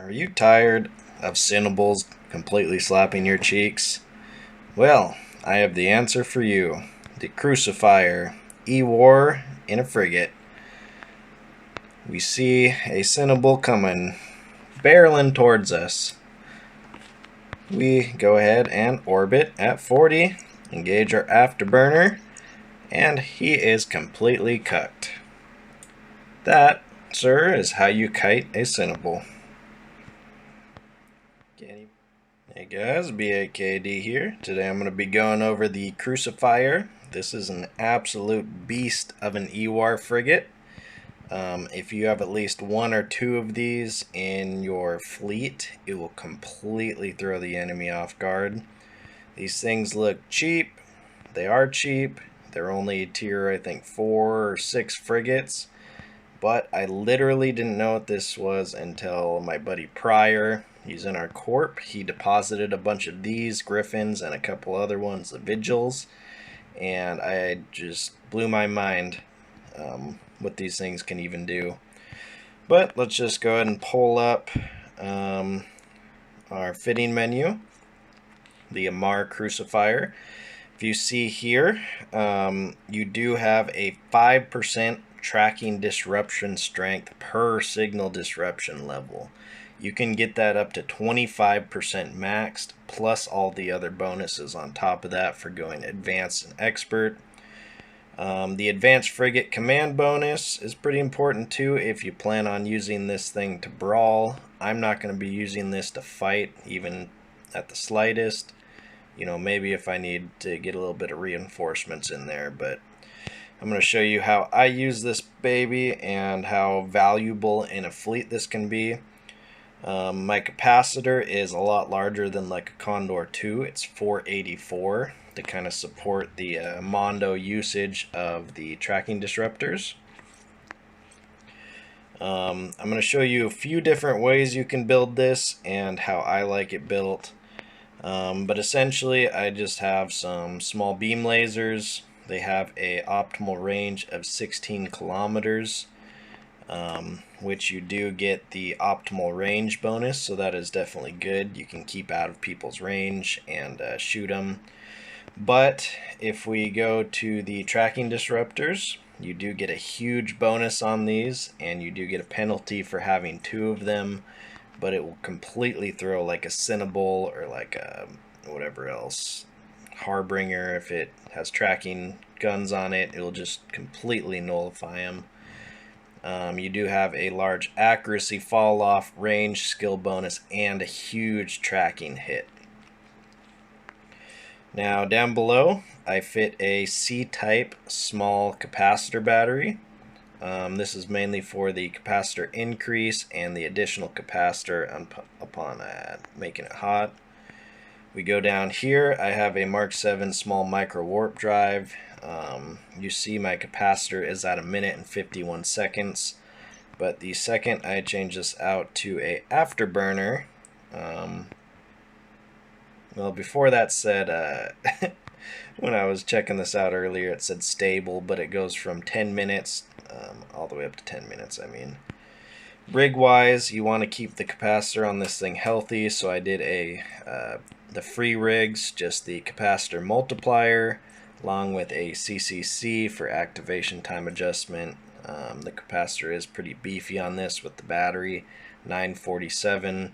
Are you tired of cinnables completely slapping your cheeks? Well, I have the answer for you. The Crucifier Ewar in a frigate. We see a cinnable coming, barreling towards us. We go ahead and orbit at 40, engage our afterburner, and he is completely cucked. That, sir, is how you kite a cinnable. Hey guys, BAKD here. Today I'm going to be going over the Crucifier. This is an absolute beast of an Ewar frigate. If you have at least one or two of these in your fleet, it will completely throw the enemy off guard. These things look cheap. They are cheap. They're only tier, I think, 4 or 6 frigates. But I literally didn't know what this was until my buddy Pryor, he's in our corp, he deposited a bunch of these Griffins and a couple other ones, the Vigils, and I just blew my mind what these things can even do. But let's just go ahead and pull up our fitting menu, the Ewar Crucifier. If you see here, you do have a 5% tracking disruption strength per signal disruption level. You can get that up to 25% maxed, plus all the other bonuses on top of that for going advanced and expert. The advanced frigate command bonus is pretty important too if you plan on using this thing to brawl. I'm not going to be using this to fight even at the slightest. You know, maybe if I need to get a little bit of reinforcements in there, but I'm going to show you how I use this baby and how valuable in a fleet this can be. My capacitor is a lot larger than like a Condor 2. It's 484 to kind of support the Mondo usage of the tracking disruptors. I'm going to show you a few different ways you can build this and how I like it built. But essentially I just have some small beam lasers. They have a optimal range of 16 kilometers, which you do get the optimal range bonus, so that is definitely good. You can keep out of people's range and shoot them. But if we go to the tracking disruptors, you do get a huge bonus on these, and you do get a penalty for having 2 of them, but it will completely throw like a cinnable or like a whatever else, Harbinger. If it has tracking guns on it, it'll just completely nullify them. You do have a large accuracy fall off, range skill bonus, and a huge tracking hit. Now down below I fit a C-type small capacitor battery. This is mainly for the capacitor increase and the additional capacitor upon making it hot. We go down here, I have a Mark 7 small micro warp drive. You see my capacitor is at 1 minute and 51 seconds, but the second I change this out to a afterburner, well, before that said, when I was checking this out earlier, it said stable, but it goes from 10 minutes all the way up to 10 minutes, I mean. Rig wise, you want to keep the capacitor on this thing healthy, so I did the free rigs, just the capacitor multiplier, along with a CCC for activation time adjustment. The capacitor is pretty beefy on this with the battery, 947.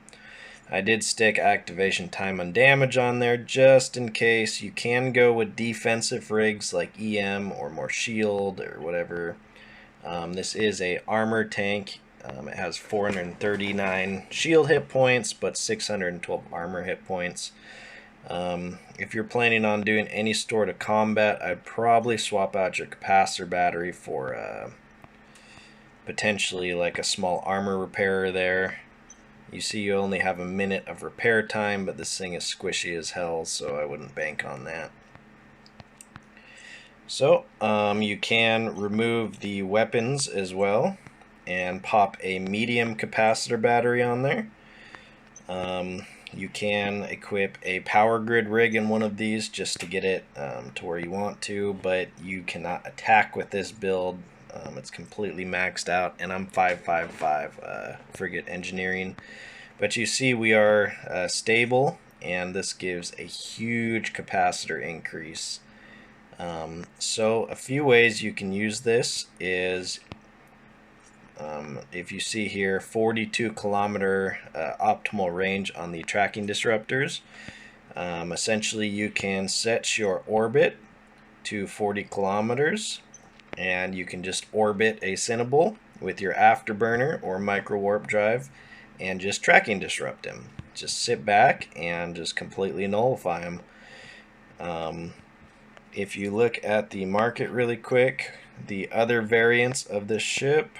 I did stick activation time on damage on there just in case. You can go with defensive rigs like EM or more shield or whatever. This is a armor tank. It has 439 shield hit points, but 612 armor hit points. If you're planning on doing any store to combat, I'd probably swap out your capacitor battery for potentially like a small armor repairer there. You see you only have 1 minute of repair time, but this thing is squishy as hell, so I wouldn't bank on that. So you can remove the weapons as well and pop a medium capacitor battery on there. You can equip a power grid rig in one of these just to get it to where you want to, but you cannot attack with this build. It's completely maxed out, and I'm 555 frigate engineering. But you see we are stable, and this gives a huge capacitor increase. So a few ways you can use this is, if you see here, 42 kilometer optimal range on the tracking disruptors. Essentially you can set your orbit to 40 kilometers, and you can just orbit a Cinnable with your afterburner or micro warp drive and just tracking disrupt him. Just sit back and just completely nullify him. If you look at the market really quick, the other variants of this ship,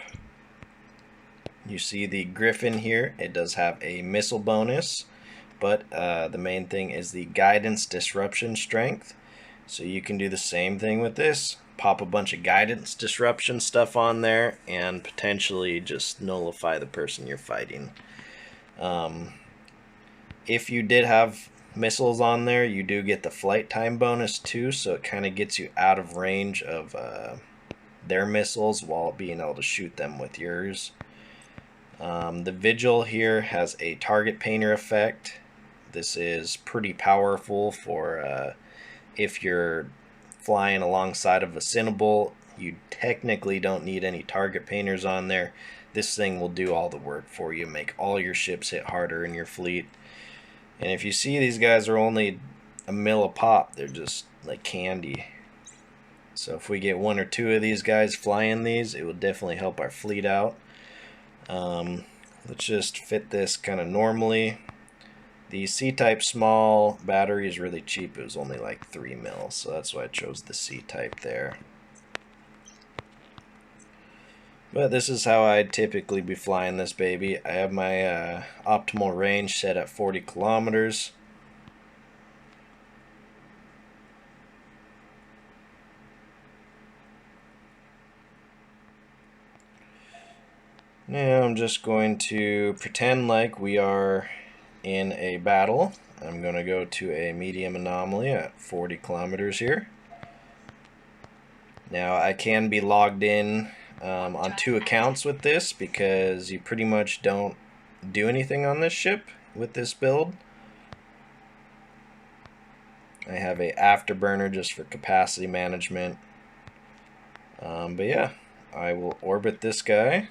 you see the Griffin here. It does have a missile bonus, but the main thing is the guidance disruption strength. So you can do the same thing with this. Pop a bunch of guidance disruption stuff on there and potentially just nullify the person you're fighting. If you did have missiles on there, you do get the flight time bonus too, so it kind of gets you out of range of their missiles while being able to shoot them with yours. The Vigil here has a target painter effect. This is pretty powerful for if you're flying alongside of a Cinnable. You technically don't need any target painters on there. This thing will do all the work for you, make all your ships hit harder in your fleet. And if you see, these guys are only a mil a pop. They're just like candy. So if we get one or two of these guys flying these, it will definitely help our fleet out. Let's just fit this kind of normally. The C-type small battery is really cheap. It was only like 3 mil, so that's why I chose the C-type there. But this is how I'd typically be flying this baby. I have my optimal range set at 40 kilometers. Now I'm just going to pretend like we are in a battle. I'm going to go to a medium anomaly at 40 kilometers here. Now I can be logged in on 2 accounts with this, because you pretty much don't do anything on this ship with this build. I have a afterburner just for capacity management. But yeah, I will orbit this guy.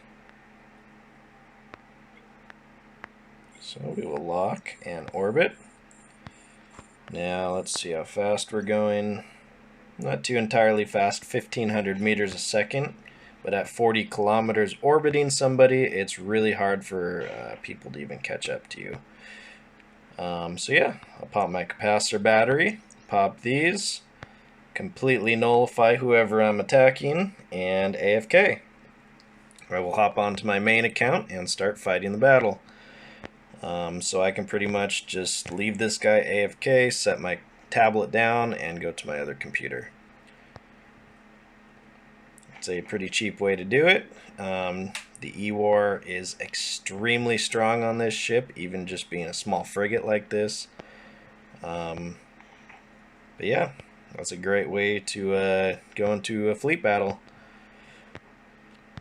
So we will lock and orbit. Now let's see how fast we're going. Not too entirely fast, 1500 meters a second. But at 40 kilometers orbiting somebody, it's really hard for people to even catch up to you. So yeah, I'll pop my capacitor battery, pop these, completely nullify whoever I'm attacking, and AFK. I will hop onto my main account and start fighting the battle. So I can pretty much just leave this guy AFK, set my tablet down, and go to my other computer. It's a pretty cheap way to do it. The Ewar is extremely strong on this ship, even just being a small frigate like this. But yeah, that's a great way to go into a fleet battle.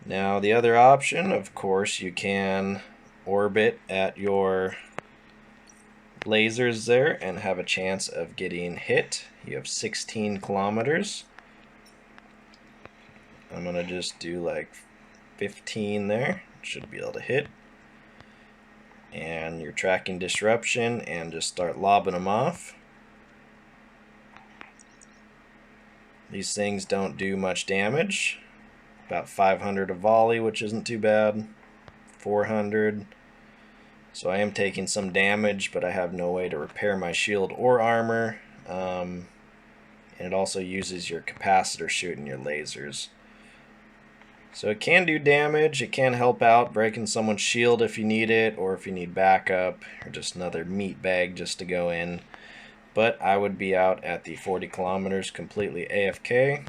Now the other option, of course, you can orbit at your lasers there and have a chance of getting hit. You have 16 kilometers. I'm gonna just do like 15 there. Should be able to hit. And you're tracking disruption and just start lobbing them off. These things don't do much damage. About 500 a volley, which isn't too bad. 400. So I am taking some damage, but I have no way to repair my shield or armor. And it also uses your capacitor shooting your lasers. So it can do damage, it can help out breaking someone's shield if you need it, or if you need backup, or just another meat bag just to go in. But I would be out at the 40 kilometers completely AFK.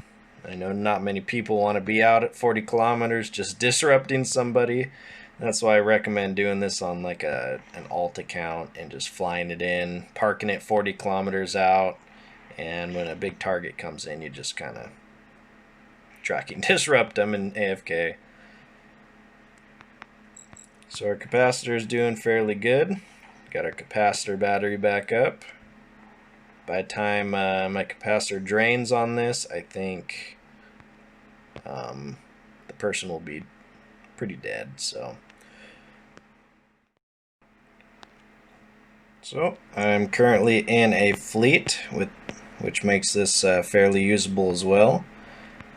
I know not many people want to be out at 40 kilometers just disrupting somebody. That's why I recommend doing this on like an alt account and just flying it in, parking it 40 kilometers out, and when a big target comes in, you just kind of tracking disrupt them in AFK. So our capacitor is doing fairly good. Got our capacitor battery back up. By the time my capacitor drains on this, I think the person will be pretty dead. So I'm currently in a fleet, which makes this fairly usable as well.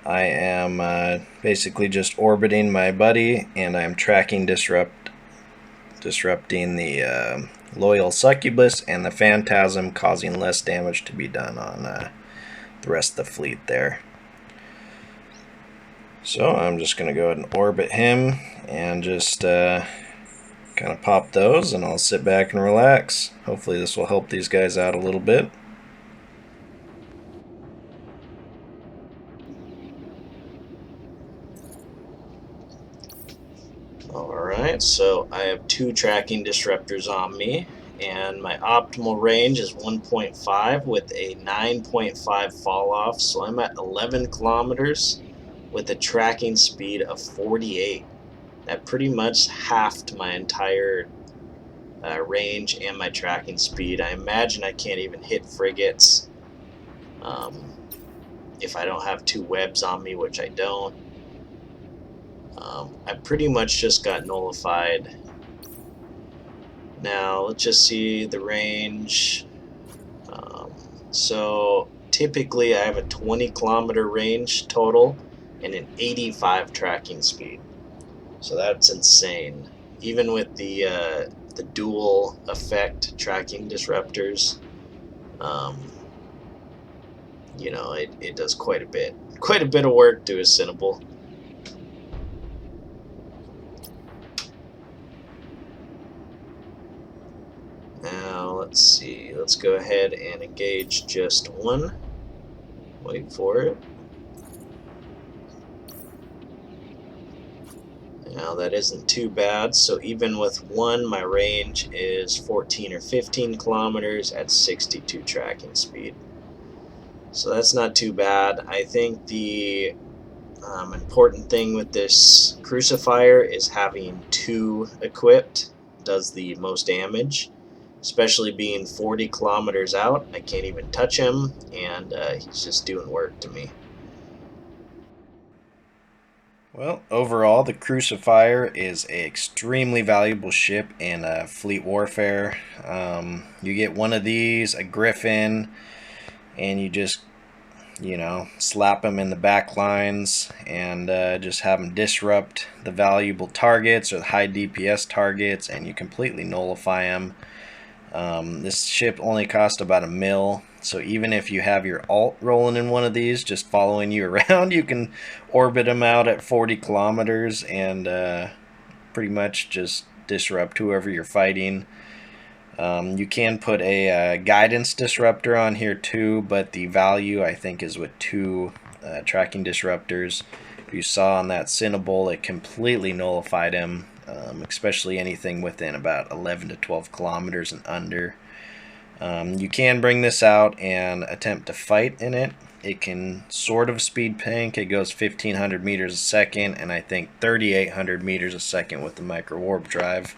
I am basically just orbiting my buddy, and I'm tracking disrupting the loyal succubus and the phantasm, causing less damage to be done on the rest of the fleet there. So I'm just going to go ahead and orbit him and just kind of pop those, and I'll sit back and relax. Hopefully this will help these guys out a little bit. Alright, so I have 2 tracking disruptors on me, and my optimal range is 1.5 with a 9.5 fall off, so I'm at 11 kilometers with a tracking speed of 48. That pretty much halved my entire range and my tracking speed. I imagine I can't even hit frigates if I don't have 2 webs on me, which I don't. I pretty much just got nullified. Now let's just see the range. So typically I have a 20 kilometer range total and an 85 tracking speed. So that's insane. Even with the dual effect tracking disruptors, you know, it does quite a bit of work to assemble. Now let's see, let's go ahead and engage just one. Wait for it. Now that isn't too bad, so even with one, my range is 14 or 15 kilometers at 62 tracking speed. So that's not too bad. I think the important thing with this Crucifier is having 2 equipped does the most damage, especially being 40 kilometers out. I can't even touch him, and he's just doing work to me. Well, overall, the Crucifier is an extremely valuable ship in fleet warfare. You get one of these, a Griffin, and you just, you know, slap them in the back lines and just have them disrupt the valuable targets or the high DPS targets, and you completely nullify them. This ship only cost about $1 mil, so even if you have your alt rolling in one of these just following you around, you can orbit them out at 40 kilometers and pretty much just disrupt whoever you're fighting. You can put a guidance disruptor on here too, but the value I think is with 2 tracking disruptors. If you saw on that Cinnabol, it completely nullified him, especially anything within about 11 to 12 kilometers and under. You can bring this out and attempt to fight in it. It can sort of speed pink. It goes 1500 meters a second, and I think 3800 meters a second with the micro warp drive.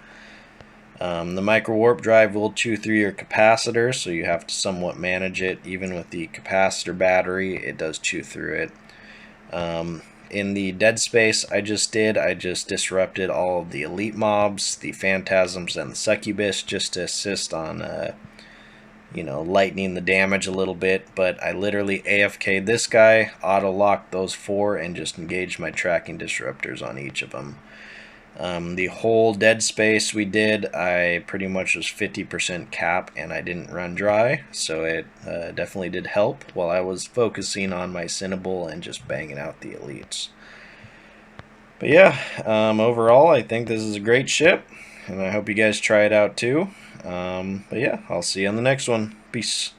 The micro warp drive will chew through your capacitor, so you have to somewhat manage it. Even with the capacitor battery, it does chew through it. In the dead space I just disrupted all of the elite mobs, the phantasms, and the succubus, just to assist on you know, lightening the damage a little bit. But I literally AFK'd this guy, auto locked those 4, and just engaged my tracking disruptors on each of them. The whole dead space we did, I pretty much was 50% cap, and I didn't run dry, so it definitely did help while I was focusing on my Cinnabol and just banging out the elites. But yeah, overall I think this is a great ship, and I hope you guys try it out too. But yeah, I'll see you on the next one. Peace.